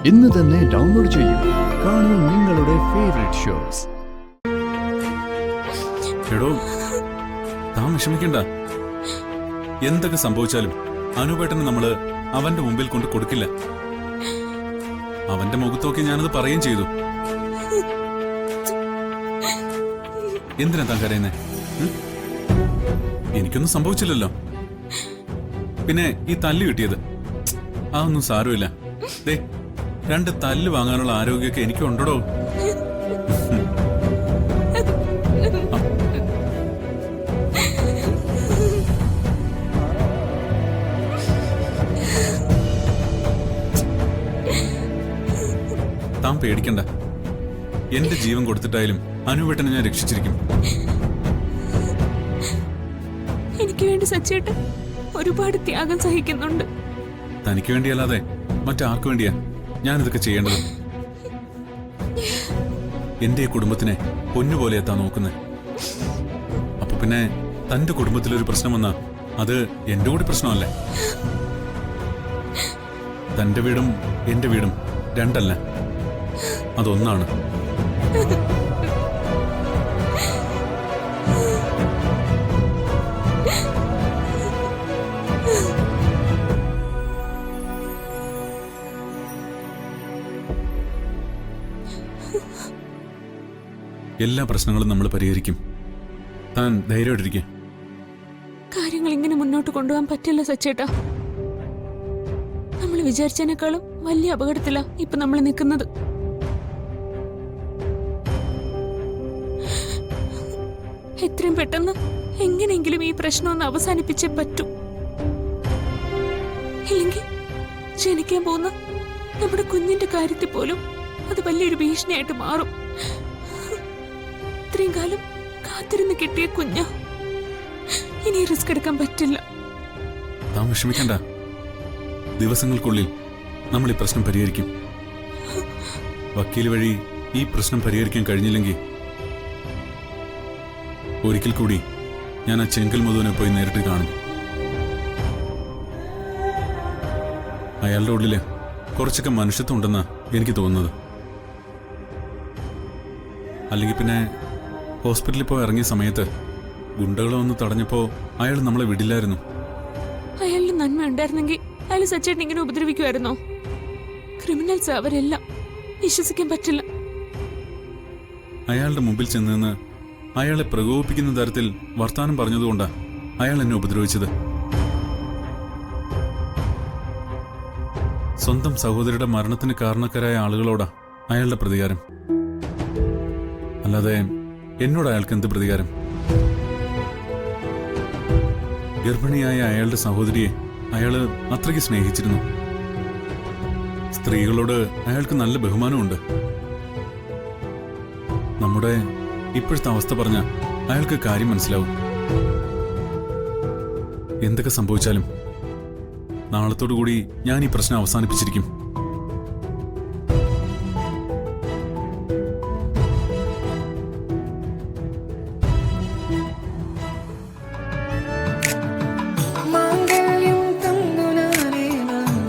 ഇന്ന് തന്നെ ഡൗൺലോഡ് ചെയ്യൂ. കാണൂ നിങ്ങളുടെ ഫേവറേറ്റ് ഷോസ്. എടോ, താൻ വിഷമിക്കണ്ട. എന്തൊക്കെ സംഭവിച്ചാലും അനുപേട്ടന് നമ്മള് അവന്റെ മുമ്പിൽ കൊണ്ട് കൊടുക്കില്ല. അവന്റെ മുഖത്തോക്കി ഞാനത് പറയുകയും ചെയ്തു. എന്തിനാ താൻ കരയുന്നേ? എനിക്കൊന്നും സംഭവിച്ചില്ലല്ലോ. പിന്നെ ഈ തല്ല് കിട്ടിയത് അതൊന്നും സാരമില്ല. ദേ, 2 തല്ല് വാങ്ങാനുള്ള ആരോഗ്യമൊക്കെ എനിക്ക് ഉണ്ടോ? താൻ പേടിക്കണ്ട. എന്റെ ജീവൻ കൊടുത്തിട്ടായാലും അനുവേട്ടനെ ഞാൻ രക്ഷിച്ചിരിക്കും. എനിക്ക് വേണ്ടി സച്ചേട്ടൻ ഒരുപാട് ത്യാഗം സഹിക്കുന്നുണ്ട്. തനിക്ക് വേണ്ടിയല്ലാതെ മറ്റാർക്കു വേണ്ടിയാ ഞാനിതൊക്കെ ചെയ്യേണ്ടത്? എന്റെ കുടുംബത്തിനെ പൊന്നുപോലെ എത്താൻ നോക്കുന്നത്. അപ്പൊ പിന്നെ തന്റെ കുടുംബത്തിലൊരു പ്രശ്നം വന്നാ അത് എന്റെ കൂടി പ്രശ്നമല്ലേ? തന്റെ വീടും എന്റെ വീടും രണ്ടല്ല, അതൊന്നാണ്. എല്ലാ പ്രശ്നങ്ങളും നമ്മൾ പരിഹരിക്കും. താൻ ധൈര്യമായിട്ടിരിക്കെ. കാര്യങ്ങൾ ഇങ്ങനെ മുന്നോട്ട് കൊണ്ടുപോകാൻ പറ്റില്ല സച്ചേട്ടാ. നമ്മൾ വിചാരിച്ചതിനേക്കാളും വലിയ അപകടത്തിലാ ഇപ്പൊ നമ്മൾ നിൽക്കുന്നത്. എത്രയും പെട്ടെന്ന് എങ്ങനെയെങ്കിലും ഈ പ്രശ്നം ഒന്ന് അവസാനിപ്പിച്ചേ പറ്റൂ. ഇല്ലെങ്കിൽ ജനിക്കാൻ പോകുന്ന നമ്മുടെ കുഞ്ഞിന്റെ കാര്യത്തിൽ പോലും അത് വലിയൊരു ഭീഷണിയായിട്ട് മാറും. ഇത്രയും കാലം കാത്തിരുന്ന് കിട്ടിയ കുഞ്ഞ ഇനി റിസ്ക് എടുക്കാൻ പറ്റില്ല. താൻ വിഷമിക്കണ്ട. ദിവസങ്ങൾക്കുള്ളിൽ നമ്മൾ ഈ പ്രശ്നം പരിഹരിക്കും. വക്കീൽ വഴി ഈ പ്രശ്നം പരിഹരിക്കാൻ കഴിഞ്ഞില്ലെങ്കിൽ ഒരിക്കൽ കൂടി ഞാൻ ആ ചെങ്കൽ മധുവിനെ പോയി നേരിട്ട് കാണും. അയാളുടെ ഉള്ളില് കുറച്ചൊക്കെ മനുഷ്യത്വം ഉണ്ടെന്നാ എനിക്ക് തോന്നുന്നത്. അല്ലെങ്കിൽ പിന്നെ ഹോസ്പിറ്റലിൽ പോയി ഇറങ്ങിയ സമയത്ത് ഗുണ്ടകളെ ഒന്ന് തടഞ്ഞപ്പോ അയാൾ നമ്മളെ വിടില്ലായിരുന്നു. അയാളിന് നന്മ ഉണ്ടായിരുന്നെങ്കിൽ അയാൾ സച്ചേട്ടൻ ഇങ്ങനെ ഉപദ്രവിക്കുമായിരുന്നോ? ക്രിമിനൽസ് അവരെല്ലാം വിശ്വസിക്കാൻ പറ്റില്ല. അയാളുടെ മുമ്പിൽ ചെന്ന് അയാളെ പ്രകോപിപ്പിക്കുന്ന തരത്തിൽ വർത്താനം പറഞ്ഞതുകൊണ്ടാ അയാൾ എന്നെ ഉപദ്രവിച്ചത്. സ്വന്തം സഹോദരിയുടെ മരണത്തിന് കാരണക്കാരായ ആളുകളോടാ അയാളുടെ പ്രതികാരം. അല്ലാതെ എന്നോട് അയാൾക്ക് എന്ത് പ്രതികാരം? ഗർഭിണിയായ അയാളുടെ സഹോദരിയെ അയാള് അത്രയ്ക്ക് സ്നേഹിച്ചിരുന്നു. സ്ത്രീകളോട് അയാൾക്ക് നല്ല ബഹുമാനമുണ്ട്. നമ്മുടെ ഇപ്പോഴത്തെ അവസ്ഥ പറഞ്ഞ അയാൾക്ക് കാര്യം മനസ്സിലാവും. എന്തൊക്കെ സംഭവിച്ചാലും നാളത്തോടു കൂടി ഞാൻ ഈ പ്രശ്നം അവസാനിപ്പിച്ചിരിക്കും.